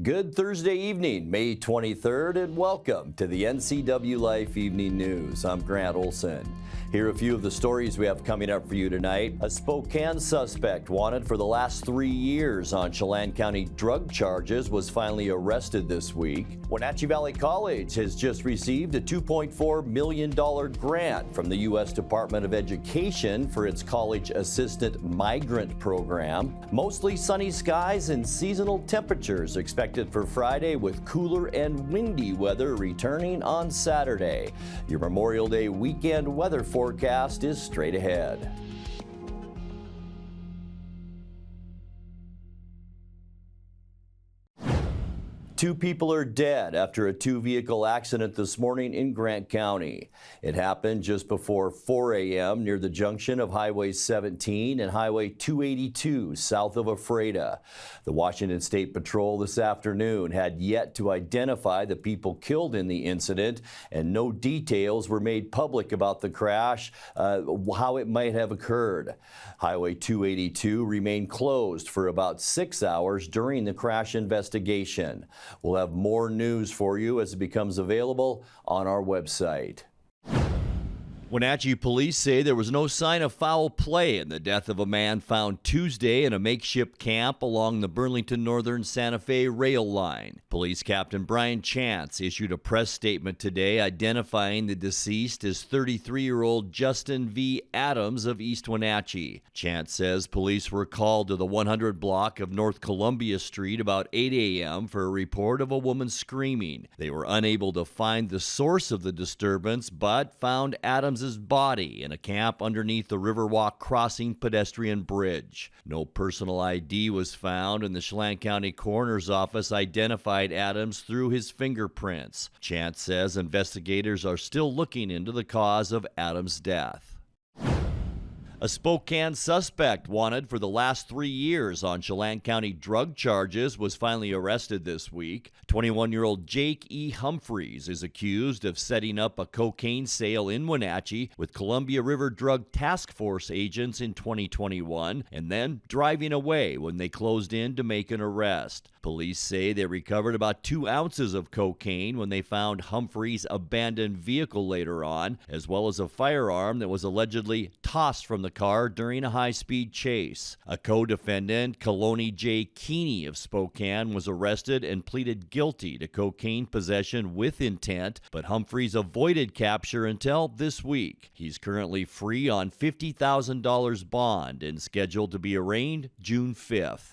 Good Thursday evening, May 23rd, and welcome to the NCWLIFE Evening News. I'm Grant Olson. Here are a few of the stories we have coming up for you tonight. A Spokane suspect wanted for the last 3 years on Chelan County drug charges was finally arrested this week. Wenatchee Valley College has just received a $2.4 million grant from the U.S. Department of Education for its College Assistant Migrant Program. Mostly sunny skies and seasonal temperatures expected for Friday, with cooler and windy weather returning on Saturday. Your Memorial Day weekend weather forecast is straight ahead. Two people are dead after a two-vehicle accident this morning in Grant County. It happened just before 4 a.m. near the junction of Highway 17 and Highway 282 south of Ephrata. The Washington State Patrol this afternoon had yet to identify the people killed in the incident, and no details were made public about the crash, how it might have occurred. Highway 282 remained closed for about 6 hours during the crash investigation. We'll have more news for you as it becomes available on our website. Wenatchee police say there was no sign of foul play in the death of a man found Tuesday in a makeshift camp along the Burlington Northern Santa Fe rail line. Police Captain Brian Chance issued a press statement today identifying the deceased as 33-year-old Justin V. Adams of East Wenatchee. Chance says police were called to the 100 block of North Columbia Street about 8 a.m. for a report of a woman screaming. They were unable to find the source of the disturbance, but found Adams' body in a camp underneath the Riverwalk Crossing pedestrian bridge. No personal ID was found, and the Chelan County Coroner's Office identified Adams through his fingerprints. Chance says investigators are still looking into the cause of Adams' death. A Spokane suspect wanted for the last 3 years on Chelan County drug charges was finally arrested this week. 21-year-old Jake E. Humphreys is accused of setting up a cocaine sale in Wenatchee with Columbia River Drug Task Force agents in 2021 and then driving away when they closed in to make an arrest. Police say they recovered about 2 ounces of cocaine when they found Humphreys' abandoned vehicle later on, as well as a firearm that was allegedly tossed from the car during a high-speed chase. A co-defendant, Kaloni J. Keeney of Spokane, was arrested and pleaded guilty to cocaine possession with intent, but Humphreys avoided capture until this week. He's currently free on $50,000 bond and scheduled to be arraigned June 5th.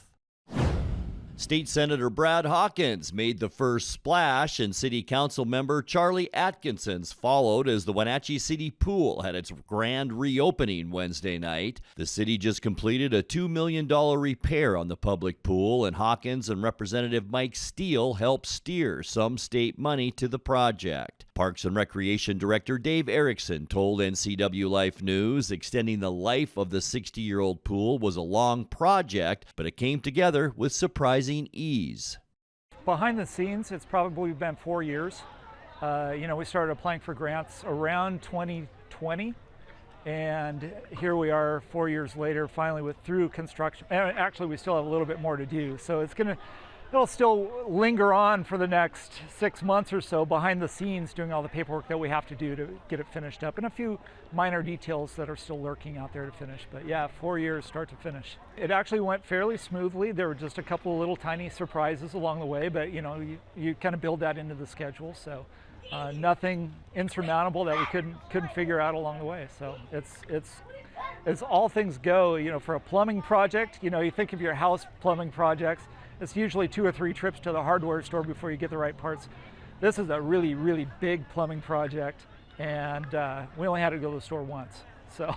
State Senator Brad Hawkins made the first splash, and City Councilmember Charlie Atkinson followed as the Wenatchee City Pool had its grand reopening Wednesday night. The city just completed a $2 million repair on the public pool, and Hawkins and Representative Mike Steele helped steer some state money to the project. Parks and Recreation Director Dave Erickson told NCWLIFE News extending the life of the 60-year-old pool was a long project, but it came together with surprising ease. Behind the scenes, it's probably been 4 years. We started applying for grants around 2020, and here we are 4 years later, finally through construction. And actually, we still have a little bit more to do, so it'll still linger on for the next 6 months or so behind the scenes, doing all the paperwork that we have to do to get it finished up, and a few minor details that are still lurking out there to finish. But yeah, 4 years start to finish. It actually went fairly smoothly. There were just a couple of little tiny surprises along the way, but you kind of build that into the schedule. So nothing insurmountable that we couldn't figure out along the way. So it's all things go. For a plumbing project, you think of your house plumbing projects. It's usually 2 or 3 trips to the hardware store before you get the right parts. This is a really, really big plumbing project, and we only had to go to the store once. So.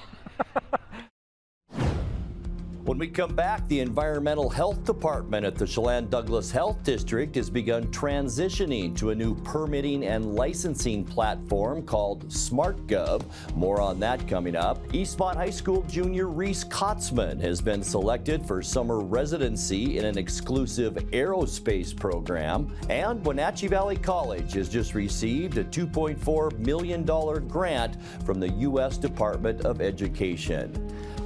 When we come back, the Environmental Health Department at the Chelan-Douglas Health District has begun transitioning to a new permitting and licensing platform called SmartGov. More on that coming up. Eastmont High School junior Reese Kotzman has been selected for summer residency in an exclusive aerospace program. And Wenatchee Valley College has just received a $2.4 million grant from the U.S. Department of Education.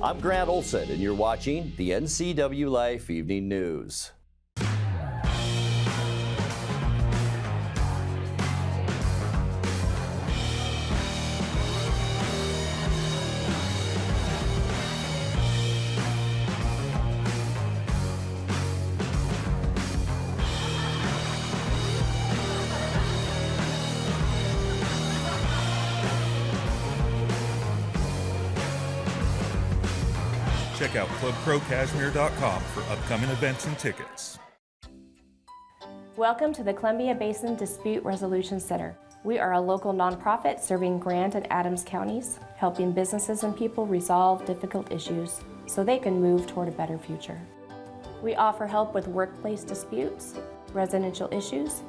I'm Grant Olson, and you're watching the NCWLIFE Evening News. Check out clubcrowcashmere.com for upcoming events and tickets. Welcome to the Columbia Basin Dispute Resolution Center. We are a local nonprofit serving Grant and Adams counties, helping businesses and people resolve difficult issues so they can move toward a better future. We offer help with workplace disputes, residential issues,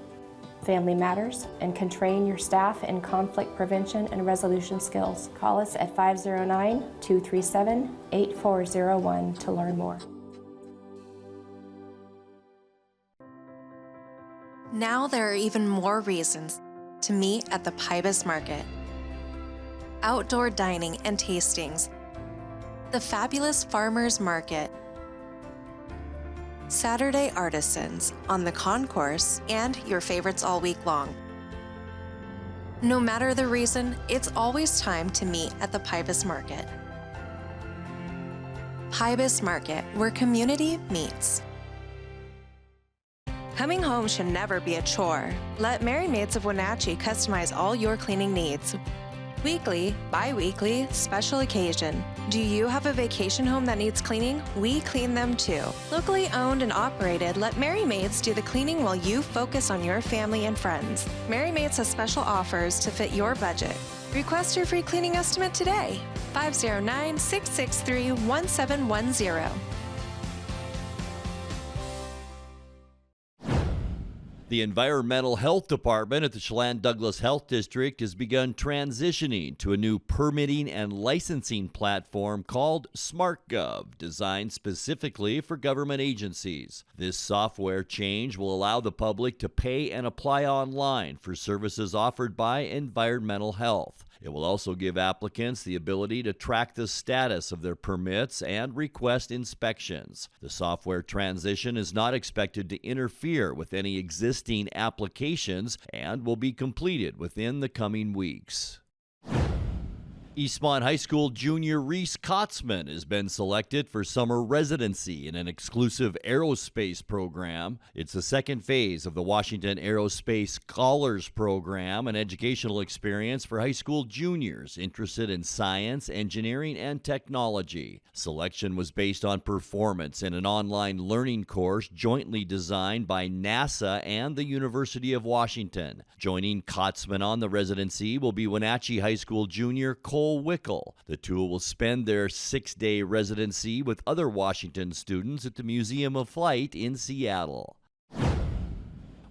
family matters, and can train your staff in conflict prevention and resolution skills. Call us at 509-237-8401 to learn more. Now there are even more reasons to meet at the Pybus Market. Outdoor dining and tastings, the fabulous Farmers Market, Saturday artisans on the concourse, and your favorites all week long. No matter the reason, it's always time to meet at the Pybus Market. Pybus Market, where community meets. Coming home should never be a chore. Let Merry Maids of Wenatchee customize all your cleaning needs. Weekly, bi-weekly, special occasion. Do you have a vacation home that needs cleaning? We clean them too. Locally owned and operated, let Merry Maids do the cleaning while you focus on your family and friends. Merry Maids has special offers to fit your budget. Request your free cleaning estimate today. 509-663-1710. The Environmental Health Department at the Chelan Douglas Health District has begun transitioning to a new permitting and licensing platform called SmartGov, designed specifically for government agencies. This software change will allow the public to pay and apply online for services offered by environmental health. It will also give applicants the ability to track the status of their permits and request inspections. The software transition is not expected to interfere with any existing applications and will be completed within the coming weeks. Eastmont High School junior Reese Kotzman has been selected for summer residency in an exclusive aerospace program. It's the second phase of the Washington Aerospace Scholars Program, an educational experience for high school juniors interested in science, engineering, and technology. Selection was based on performance in an online learning course jointly designed by NASA and the University of Washington. Joining Kotzman on the residency will be Wenatchee High School junior Cole Wickel. The two will spend their 6-day residency with other Washington students at the Museum of Flight in Seattle.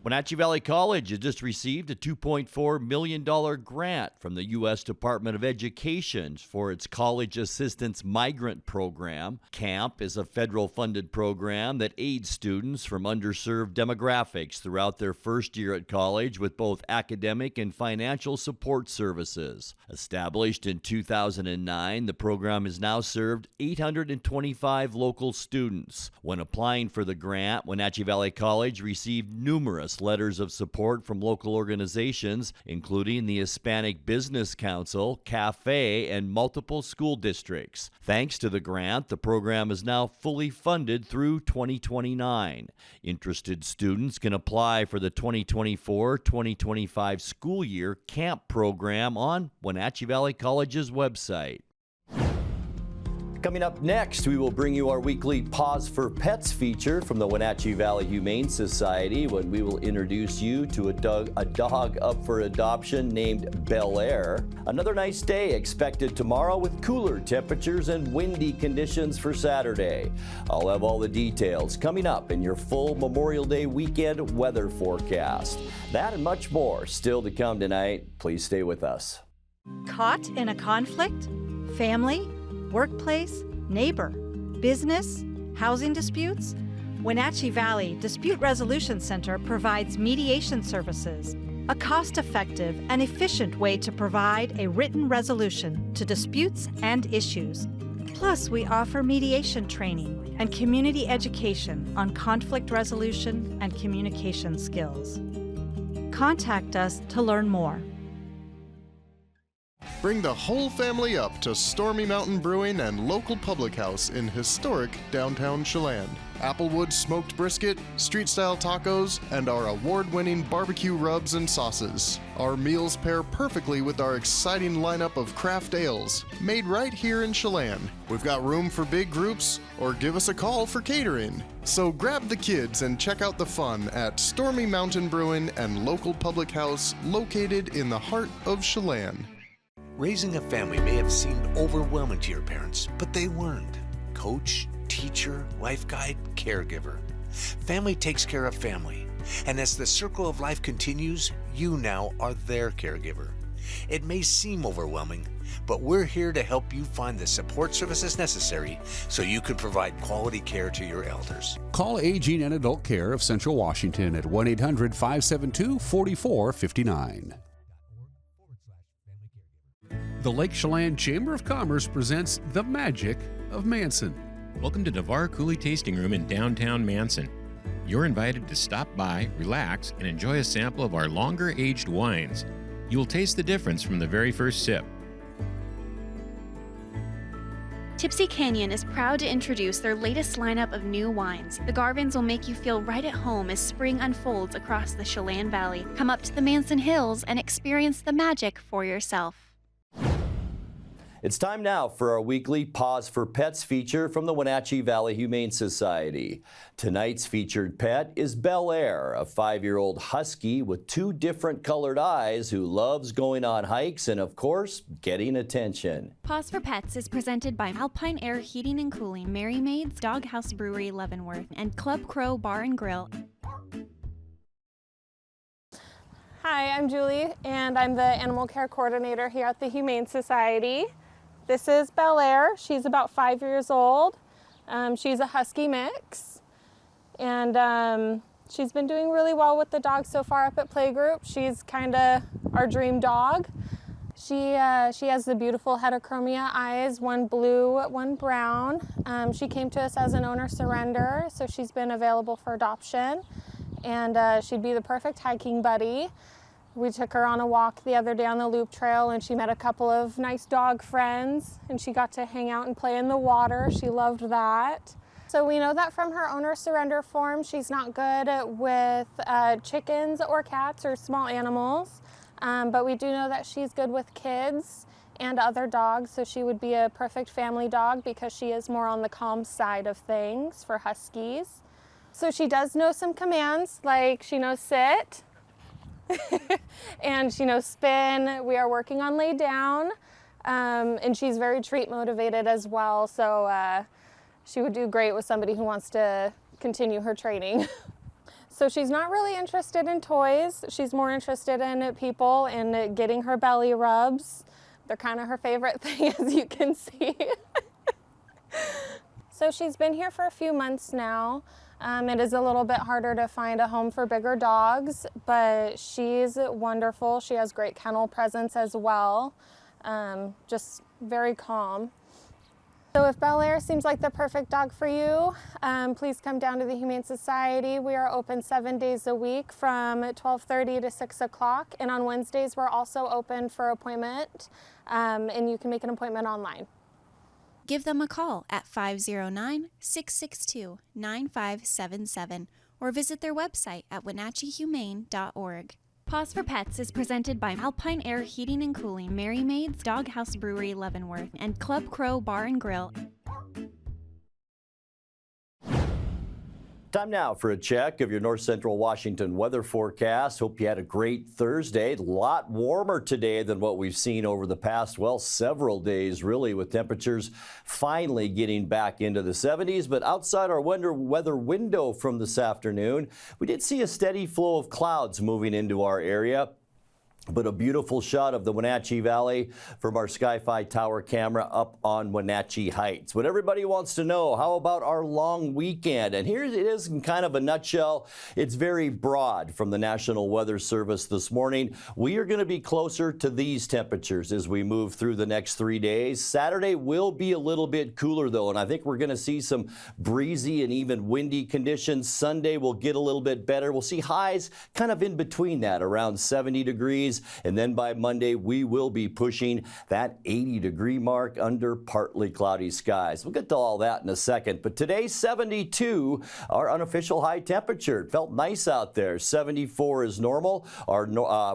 Wenatchee Valley College has just received a $2.4 million grant from the U.S. Department of Education for its College Assistance Migrant Program. CAMP is a federal-funded program that aids students from underserved demographics throughout their first year at college with both academic and financial support services. Established in 2009, the program has now served 825 local students. When applying for the grant, Wenatchee Valley College received numerous letters of support from local organizations, including the Hispanic Business Council, CAFE, and multiple school districts. Thanks to the grant, the program is now fully funded through 2029. Interested students can apply for the 2024-2025 school year CAMP program on Wenatchee Valley College's website. Coming up next, we will bring you our weekly Pause for Pets feature from the Wenatchee Valley Humane Society, when we will introduce you to a dog up for adoption named Bel Air. Another nice day expected tomorrow with cooler temperatures and windy conditions for Saturday. I'll have all the details coming up in your full Memorial Day weekend weather forecast. That and much more still to come tonight. Please stay with us. Caught in a conflict? Family? Workplace, neighbor, business, housing disputes? Wenatchee Valley Dispute Resolution Center provides mediation services, a cost-effective and efficient way to provide a written resolution to disputes and issues. Plus, we offer mediation training and community education on conflict resolution and communication skills. Contact us to learn more. Bring the whole family up to Stormy Mountain Brewing and local public house in historic downtown Chelan. Applewood smoked brisket, street-style tacos, and our award-winning barbecue rubs and sauces. Our meals pair perfectly with our exciting lineup of craft ales, made right here in Chelan. We've got room for big groups, or give us a call for catering. So grab the kids and check out the fun at Stormy Mountain Brewing and local public house located in the heart of Chelan. Raising a family may have seemed overwhelming to your parents, but they weren't. Coach, teacher, life guide, caregiver. Family takes care of family. And as the circle of life continues, you now are their caregiver. It may seem overwhelming, but we're here to help you find the support services necessary so you can provide quality care to your elders. Call Aging and Adult Care of Central Washington at 1-800-572-4459. The Lake Chelan Chamber of Commerce presents The Magic of Manson. Welcome to Navarre Coulee Tasting Room in downtown Manson. You're invited to stop by, relax, and enjoy a sample of our longer-aged wines. You will taste the difference from the very first sip. Tipsy Canyon is proud to introduce their latest lineup of new wines. The Garvins will make you feel right at home as spring unfolds across the Chelan Valley. Come up to the Manson Hills and experience the magic for yourself. It's time now for our weekly Pause for Pets feature from the Wenatchee Valley Humane Society. Tonight's featured pet is Bel Air, a 5-year-old husky with 2 different colored eyes who loves going on hikes and, of course, getting attention. Pause for Pets is presented by Alpine Air Heating and Cooling, Mary Maid's Doghouse Brewery, Leavenworth, and Club Crow Bar and Grill. Hi, I'm Julie, and I'm the Animal Care Coordinator here at the Humane Society. This is Bel Air. She's about 5 years old. She's a husky mix, and she's been doing really well with the dogs so far up at playgroup. She's kind of our dream dog. She has the beautiful heterochromia eyes, one blue, one brown. She came to us as an owner surrender, so she's been available for adoption, and she'd be the perfect hiking buddy. We took her on a walk the other day on the loop trail, and she met a couple of nice dog friends, and she got to hang out and play in the water. She loved that. So we know that from her owner surrender form, she's not good with chickens or cats or small animals, but we do know that she's good with kids and other dogs, so she would be a perfect family dog because she is more on the calm side of things for huskies. So she does know some commands, like she knows sit, and she knows spin. We are working on lay down, and she's very treat motivated as well, so she would do great with somebody who wants to continue her training. So she's not really interested in toys. She's more interested in people and getting her belly rubs. They're kind of her favorite thing, as you can see. So she's been here for a few months now. It is a little bit harder to find a home for bigger dogs, but she's wonderful. She has great kennel presence as well, just very calm. So if Bel Air seems like the perfect dog for you, please come down to the Humane Society. We are open 7 days a week from 12:30 to 6 o'clock, and on Wednesdays we're also open for appointment, and you can make an appointment online. Give them a call at 509-662-9577 or visit their website at wenatcheehumane.org. Pause for Pets is presented by Alpine Air Heating and Cooling, Mary Maid's Doghouse Brewery, Leavenworth, and Club Crow Bar and Grill. Time now for a check of your North Central Washington weather forecast. Hope you had a great Thursday. A lot warmer today than what we've seen over the past, well, several days, really, with temperatures finally getting back into the 70s. But outside our weather window from this afternoon, we did see a steady flow of clouds moving into our area. But a beautiful shot of the Wenatchee Valley from our Sky-Fi tower camera up on Wenatchee Heights. What everybody wants to know, how about our long weekend? And here it is in kind of a nutshell. It's very broad from the National Weather Service this morning. We are going to be closer to these temperatures as we move through the next 3 days. Saturday will be a little bit cooler, though, and I think we're going to see some breezy and even windy conditions. Sunday will get a little bit better. We'll see highs kind of in between that, around 70 degrees. degrees. And then by Monday, we will be pushing that 80-degree mark under partly cloudy skies. We'll get to all that in a second. But today, 72, our unofficial high temperature. It felt nice out there. 74 is normal. Our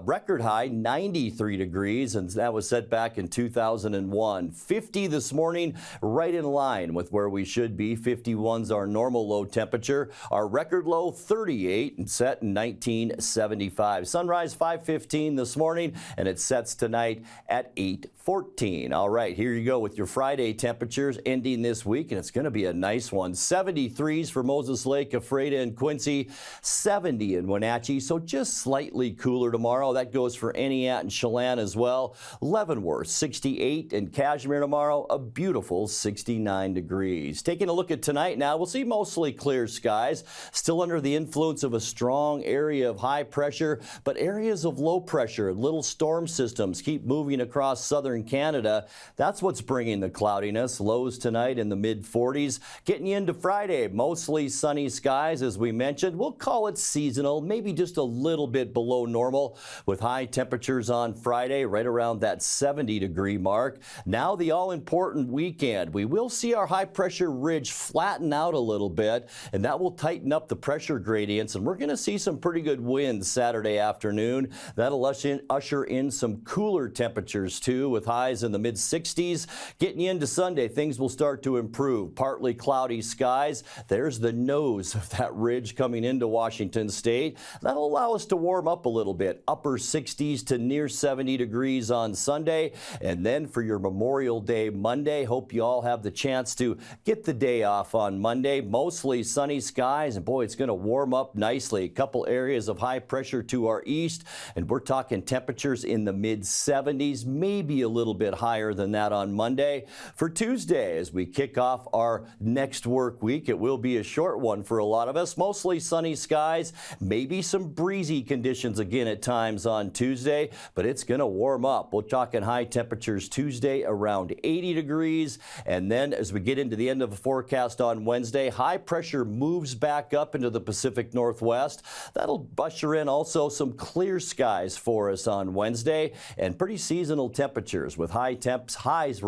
record high, 93 degrees, and that was set back in 2001. 50 this morning, right in line with where we should be. 51's our normal low temperature. Our record low, 38, and set in 1975. Sunrise 5:15 this morning, and it sets tonight at 8:14. All right, here you go with your Friday temperatures ending this week, and it's going to be a nice one. 73s for Moses Lake, Ephrata, and Quincy. 70 in Wenatchee, so just slightly cooler tomorrow. That goes for Entiat and Chelan as well. Leavenworth, 68, and Cashmere tomorrow, a beautiful 69 degrees. Taking a look at tonight now, we'll see mostly clear skies, still under the influence of a strong area of high pressure, but areas of low pressure, little storm systems keep moving across southern Canada. That's what's bringing the cloudiness. Lows tonight in the mid-40s. Getting you into Friday, mostly sunny skies, as we mentioned. We'll call it seasonal, maybe just a little bit below normal, with high temperatures on Friday right around that 70-degree mark. Now the all-important weekend. We will see our high-pressure ridge flatten out a little bit, and that will tighten up the pressure gradients, and we're going to see some pretty good winds Saturday afternoon. That'll usher in some cooler temperatures, too, with highs in the mid-60s. Getting you into Sunday, things will start to improve. Partly cloudy skies. There's the nose of that ridge coming into Washington State. That'll allow us to warm up a little bit. Upper 60s to near 70 degrees on Sunday. And then for your Memorial Day Monday, hope you all have the chance to get the day off on Monday. Mostly sunny skies, and boy, it's going to warm up nicely. A couple areas of high pressure to our east, and we're talking temperatures in the mid-70s, maybe a little bit higher than that on Monday. For Tuesday, as we kick off our next work week, it will be a short one for a lot of us. Mostly sunny skies, maybe some breezy conditions again at times on Tuesday, but it's going to warm up. We're talking high temperatures Tuesday around 80 degrees, and then as we get into the end of the forecast on Wednesday, high pressure moves back up into the Pacific Northwest. That'll usher in also some clear skies for us on Wednesday, and pretty seasonal temperatures with highs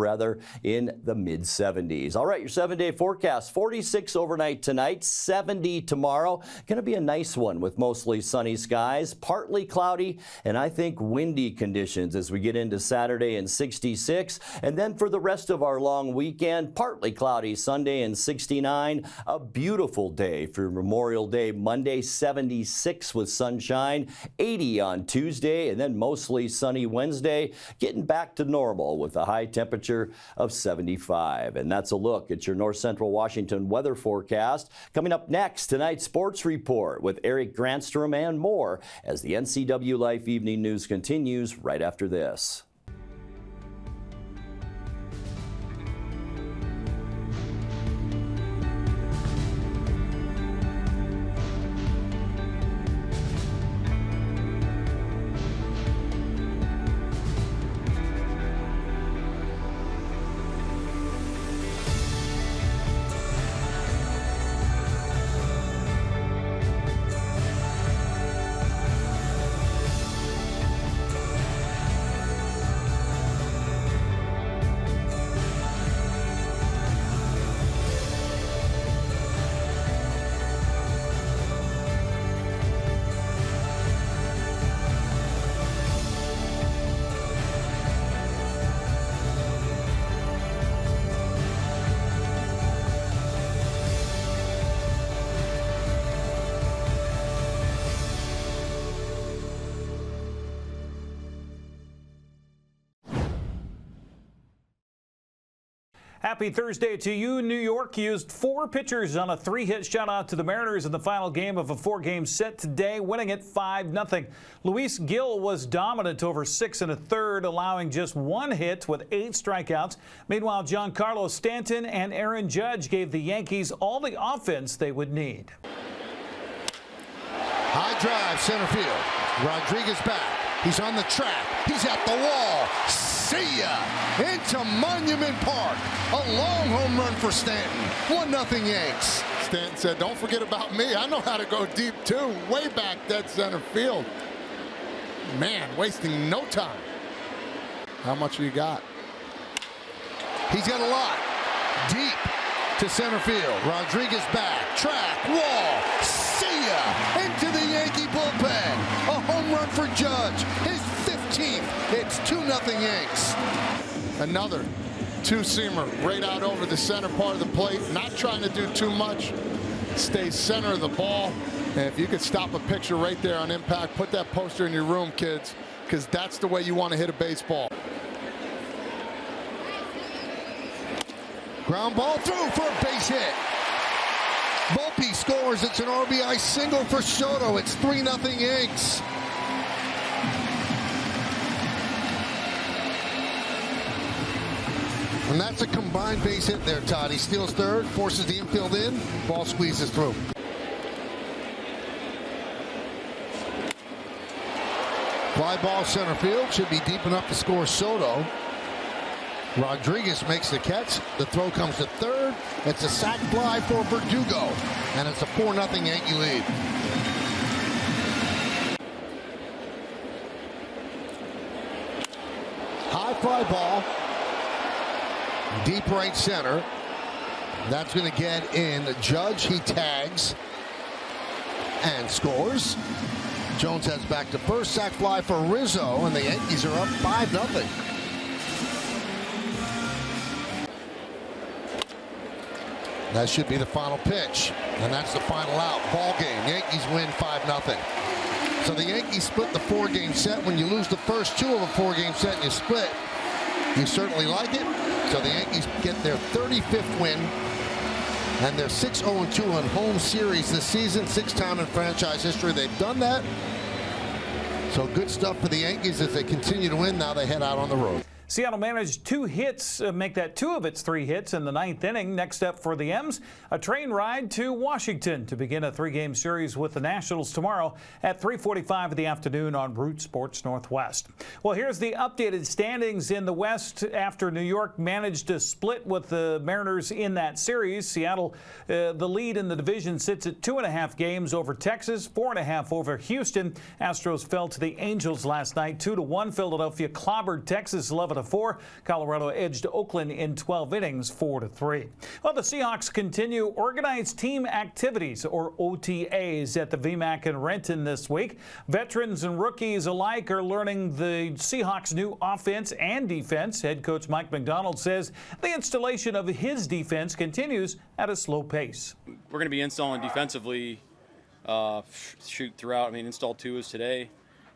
in the mid-70s. All right, your 7-day forecast, 46 overnight tonight, 70 tomorrow. Going to be a nice one with mostly sunny skies, partly cloudy, and I think windy conditions as we get into Saturday and 66. And then for the rest of our long weekend, partly cloudy Sunday and 69. A beautiful day for Memorial Day Monday, 76 with sunshine, 80 on Tuesday, and then mostly sunny Wednesday, getting back to normal with a high temperature of 75. And that's a look at your North Central Washington weather forecast. Coming up next, tonight's sports report with Eric Grantstrom and more as the NCWLIFE Evening News continues right after this. Happy Thursday to you. New York used 4 pitchers on a 3-hit shutout to the Mariners in the final game of a 4-game set today, winning it 5-0. Luis Gil was dominant over 6 1/3, allowing just 1 hit with 8 strikeouts. Meanwhile, Giancarlo Stanton and Aaron Judge gave the Yankees all the offense they would need. High drive, center field. Rodriguez back. He's on the track. He's at the wall. See ya! Into Monument Park. A long home run for Stanton. 1-0 Yanks. Stanton said, don't forget about me. I know how to go deep, too. Way back dead center field. Man, wasting no time. How much you got? He's got a lot. Deep to center field. Rodriguez back. Track. Wall. See ya. Into the Yankee bullpen. A home run for Judge. His 15th. It's 2-0 Yanks. Another two-seamer right out over the center part of the plate. Not trying to do too much. Stays center of the ball. And if you could stop a picture right there on impact, put that poster in your room, kids, because that's the way you want to hit a baseball. Ground ball through for a base hit. Volpe scores. It's an RBI single for Soto. It's 3-0 Yanks. And that's a combined base hit there, Todd. He steals third, forces the infield in, ball squeezes through. Fly ball center field, should be deep enough to score Soto. Rodriguez makes the catch. The throw comes to third. It's a sac fly for Verdugo, and it's a 4-0 Yankee lead. High fly ball. Deep right center. That's going to get in Judge. He tags and scores. Jones heads back to first. Sac fly for Rizzo, and the Yankees are up 5-0. That should be the final pitch, and that's the final out. Ball game. Yankees win 5-0. So the Yankees split the 4-game set. When you lose the first 2 of a 4-game set and you split, you certainly like it. So the Yankees get their 35th win, and they're 6-0-2 on home series this season. 6th time in franchise history they've done that. So good stuff for the Yankees as they continue to win. Now they head out on the road. Seattle managed 2 hits, make that 2 of its 3 hits in the 9th inning. Next up for the M's, a train ride to Washington to begin a 3-game series with the Nationals tomorrow at 3:45 in the afternoon on Root Sports Northwest. Well, here's the updated standings in the West after New York managed to split with the Mariners in that series. Seattle, the lead in the division, sits at 2.5 games over Texas, 4.5 over Houston. Astros fell to the Angels last night, 2-1. Philadelphia clobbered Texas 11-4. Colorado edged Oakland in 12 innings, 4-3. Well, the Seahawks continue organized team activities, or OTAs, at the VMAC in Renton this week. Veterans and rookies alike are learning the Seahawks' new offense and defense. Head coach Mike McDonald says the installation of his defense continues at a slow pace. We're going to be installing defensively throughout. I mean, install 2 is today.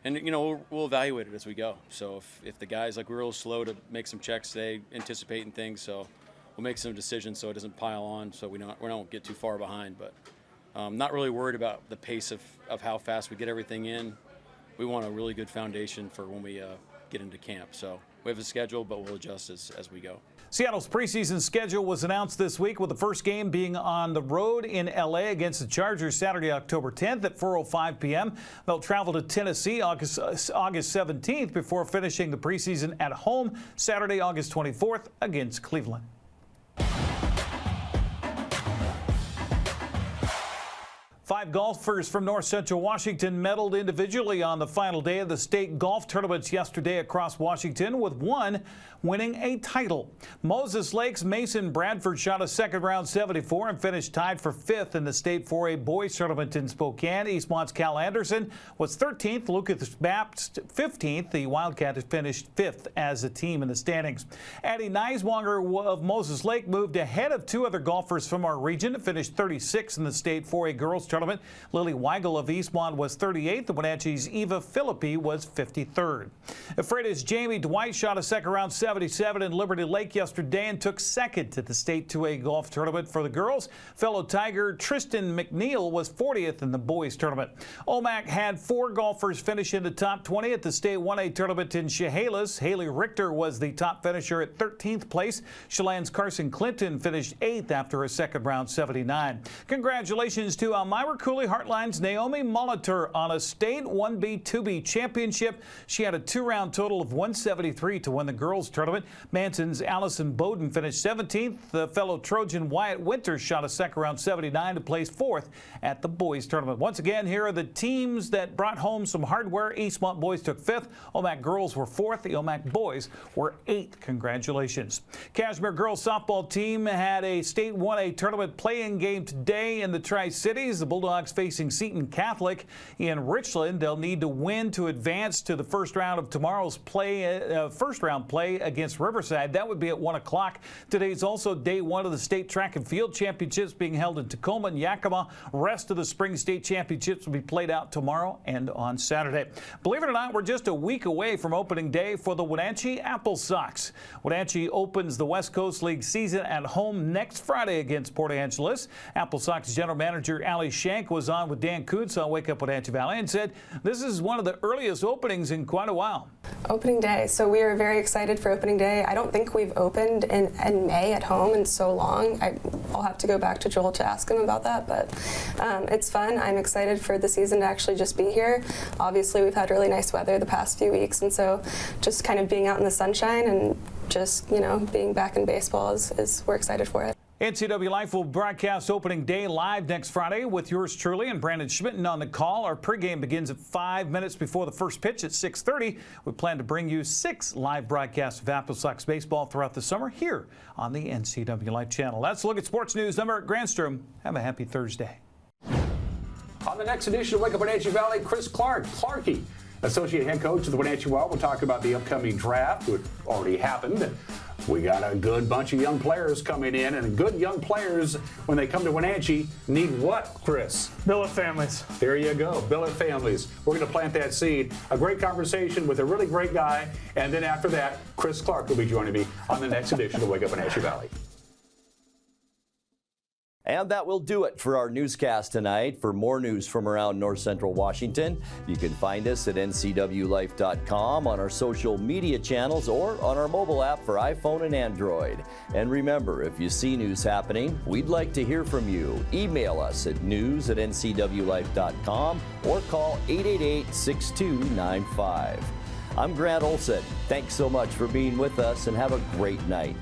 And, you know, we'll evaluate it as we go. So if the guys, like, we're real slow to make some checks today, anticipating things, so we'll make some decisions so it doesn't pile on, so we don't get too far behind. But not really worried about the pace of how fast we get everything in. We want a really good foundation for when we get into camp. So we have a schedule, but we'll adjust as we go. Seattle's preseason schedule was announced this week, with the first game being on the road in L.A. against the Chargers Saturday, October 10th at 4:05 p.m. They'll travel to Tennessee August 17th before finishing the preseason at home Saturday, August 24th against Cleveland. 5 golfers from North Central Washington medaled individually on the final day of the state golf tournaments yesterday across Washington, with one winning a title. Moses Lake's Mason Bradford shot a second-round 74 and finished tied for 5th in the state 4A boys tournament in Spokane. Eastmont's Cal Anderson was 13th. Lucas Baptist 15th. The Wildcat finished 5th as a team in the standings. Addie Neiswanger of Moses Lake moved ahead of 2 other golfers from our region, finished 36th in the state 4A girls tournament. Lily Weigel of Eastmont was 38th. The Wenatchee's Eva Philippi was 53rd. Freitas Jamie Dwight shot a second-round 77 in Liberty Lake yesterday and took 2nd to the state 2A golf tournament for the girls. Fellow Tiger Tristan McNeil was 40th in the boys tournament. Omak had 4 golfers finish in the top 20 at the state 1A tournament in Chehalis. Haley Richter was the top finisher at 13th place. Chelan's Carson Clinton finished 8th after a second-round 79. Congratulations to Elmira our Cooley Heartline's Naomi Molitor on a state 1B/2B championship. She had a 2-round total of 173 to win the girls tournament. Manson's Allison Bowden finished 17th. The fellow Trojan Wyatt Winters shot a second round 79 to place 4th at the boys tournament. Once again, here are the teams that brought home some hardware. Eastmont boys took 5th. Omak girls were 4th. The Omak boys were 8th. Congratulations. Cashmere girls softball team had a state 1A tournament playing game today in the Tri-Cities. The Bulldogs facing Seton Catholic in Richland. They'll need to win to advance to the first round of tomorrow's first round play against Riverside. That would be at 1 o'clock. Today's also day 1 of the state track and field championships being held in Tacoma and Yakima. Rest of the spring state championships will be played out tomorrow and on Saturday. Believe it or not, we're just a week away from opening day for the Wenatchee Apple Sox. Wenatchee opens the West Coast League season at home next Friday against Port Angeles. Apple Sox general manager Ali Shank was on with Dan Kuntz on Wake Up Wenatchee Valley and said this is one of the earliest openings in quite a while. Opening day. So we are very excited for opening day. I don't think we've opened in May at home in so long. I'll have to go back to Joel to ask him about that, but it's fun. I'm excited for the season to actually just be here. Obviously, we've had really nice weather the past few weeks, and so just kind of being out in the sunshine and just, being back in baseball is we're excited for it. NCWLIFE will broadcast opening day live next Friday with yours truly and Brandon Schmitten on the call. Our pregame begins at 5 minutes before the first pitch at 6:30. We plan to bring you 6 live broadcasts of Apple Sox baseball throughout the summer here on the NCWLIFE channel. That's a look at sports news. I'm Eric Granstrom. Have a happy Thursday. On the next edition of Wake Up Wenatchee Valley, Chris Clarkey, Associate Head Coach of the Wenatchee Wild. We'll talk about the upcoming draft, which already happened. We got a good bunch of young players coming in, and good young players, when they come to Wenatchee, need what, Chris? Billet families. There you go, billet families. We're going to plant that seed. A great conversation with a really great guy, and then after that, Chris Clark will be joining me on the next edition of Wake Up Wenatchee Valley. And that will do it for our newscast tonight. For more news from around North Central Washington, you can find us at ncwlife.com, on our social media channels, or on our mobile app for iPhone and Android. And remember, if you see news happening, we'd like to hear from you. Email us at news@ncwlife.com or call 888-6295. I'm Grant Olson. Thanks so much for being with us, and have a great night.